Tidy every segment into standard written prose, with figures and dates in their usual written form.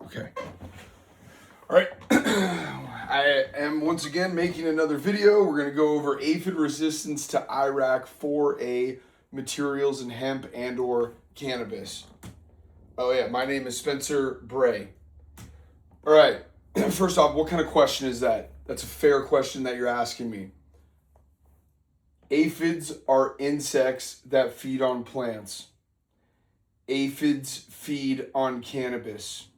Okay. All right. I am once again making another video. We're going to go over aphid resistance to IRAC4A materials in hemp and or cannabis. Oh yeah, my name is Spencer Bray. All right. First off, what kind of question is that? That's a fair question that you're asking me. Aphids are insects that feed on plants. Aphids feed on cannabis.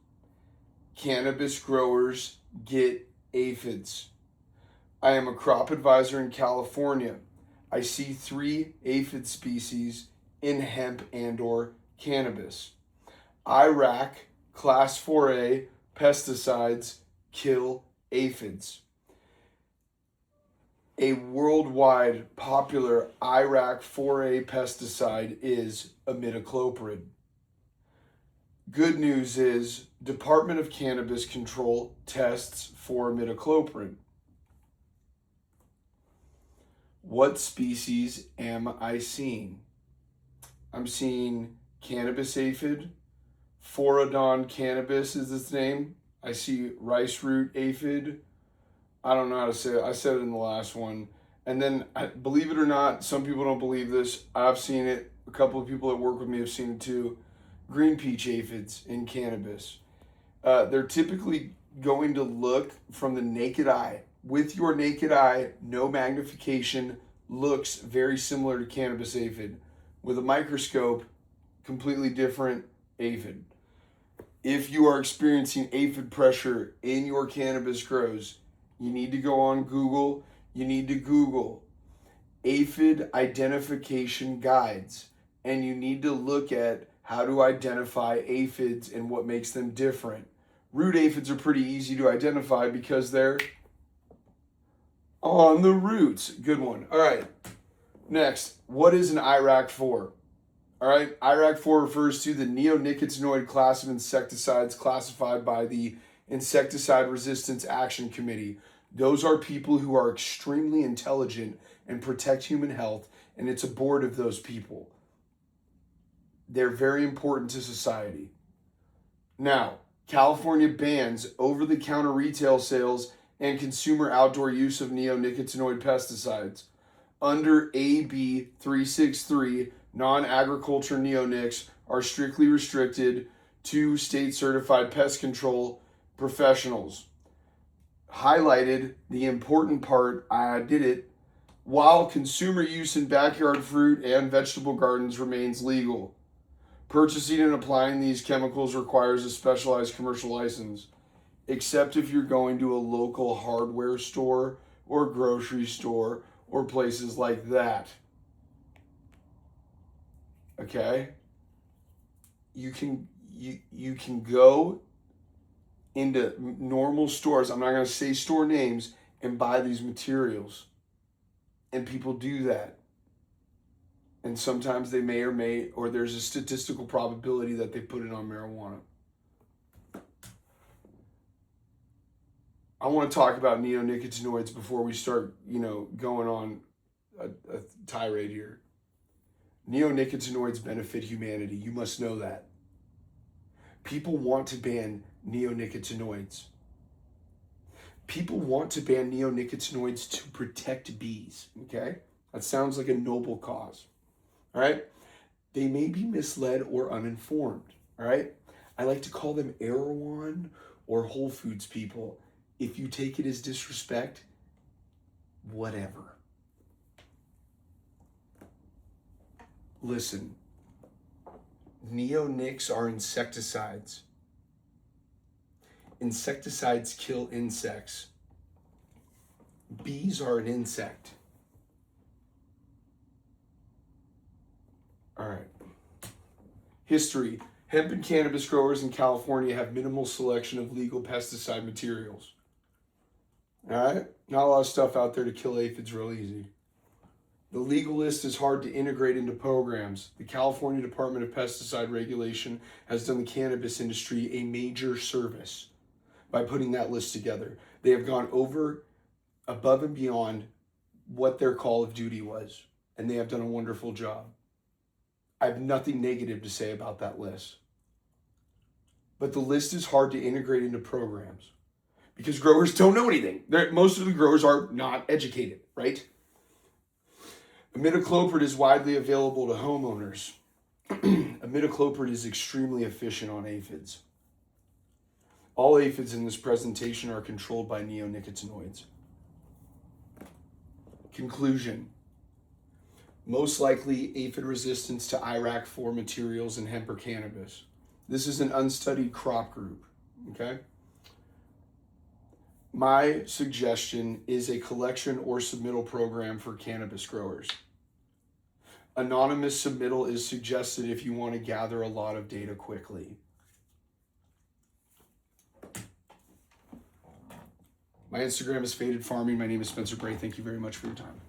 Cannabis growers get aphids. I am a crop advisor in California. I see 3 aphid species in hemp and or cannabis. IRAC Class 4A pesticides kill aphids. A worldwide popular IRAC4A pesticide is imidacloprid. Good news is Department of Cannabis Control tests for imidacloprid. What species am I seeing? I'm seeing cannabis aphid. Phorodon cannabis is its name. I see rice root aphid. I don't know how to say it. I said it in the last one. And then, believe it or not, some people don't believe this. I've seen it. A couple of people that work with me have seen it too. Green peach aphids in cannabis. They're typically going to look from the naked eye. With your naked eye, no magnification, looks very similar to cannabis aphid. With a microscope, completely different aphid. If you are experiencing aphid pressure in your cannabis grows, you need to go on Google. You need to Google aphid identification guides, and you need to look at how to identify aphids and what makes them different. Root aphids are pretty easy to identify because they're on the roots. Good one. All right. Next, what is an IRAC4? All right. IRAC4 refers to the neonicotinoid class of insecticides classified by the Insecticide Resistance Action Committee. Those are people who are extremely intelligent and protect human health, and it's a board of those people. They're very important to society. Now, California bans over-the-counter retail sales and consumer outdoor use of neonicotinoid pesticides. Under AB 363, non-agriculture neonics are strictly restricted to state-certified pest control professionals. Highlighted the important part, I did it, while consumer use in backyard fruit and vegetable gardens remains legal. Purchasing and applying these chemicals requires a specialized commercial license, except if you're going to a local hardware store or grocery store or places like that. Okay? You can go into normal stores, I'm not going to say store names, and buy these materials. And people do that. And sometimes they may or there's a statistical probability that they put it on marijuana. I want to talk about neonicotinoids before we start, going on a tirade here. Neonicotinoids benefit humanity. You must know that. People want to ban neonicotinoids. People want to ban neonicotinoids to protect bees, okay? That sounds like a noble cause. All right, they may be misled or uninformed. All right, I like to call them Erewhon or Whole Foods people. If you take it as disrespect, whatever. Listen, neonics are insecticides. Insecticides kill insects. Bees are an insect. All right. History. Hemp and cannabis growers in California have minimal selection of legal pesticide materials. All right? Not a lot of stuff out there to kill aphids real easy. The legal list is hard to integrate into programs. The California Department of Pesticide Regulation has done the cannabis industry a major service by putting that list together. They have gone above and beyond what their call of duty was, and they have done a wonderful job. I have nothing negative to say about that list. but the list is hard to integrate into programs because growers don't know anything. Most of the growers are not educated, right? Imidacloprid is widely available to homeowners. Imidacloprid is extremely efficient on aphids. All aphids in this presentation are controlled by neonicotinoids. Conclusion. Most likely aphid resistance to IRAC4 materials in hemp or cannabis. This is an unstudied crop group, okay? My suggestion is a collection or submittal program for cannabis growers. Anonymous submittal is suggested if you want to gather a lot of data quickly. My Instagram is Faded Farming. My name is Spencer Bray. Thank you very much for your time.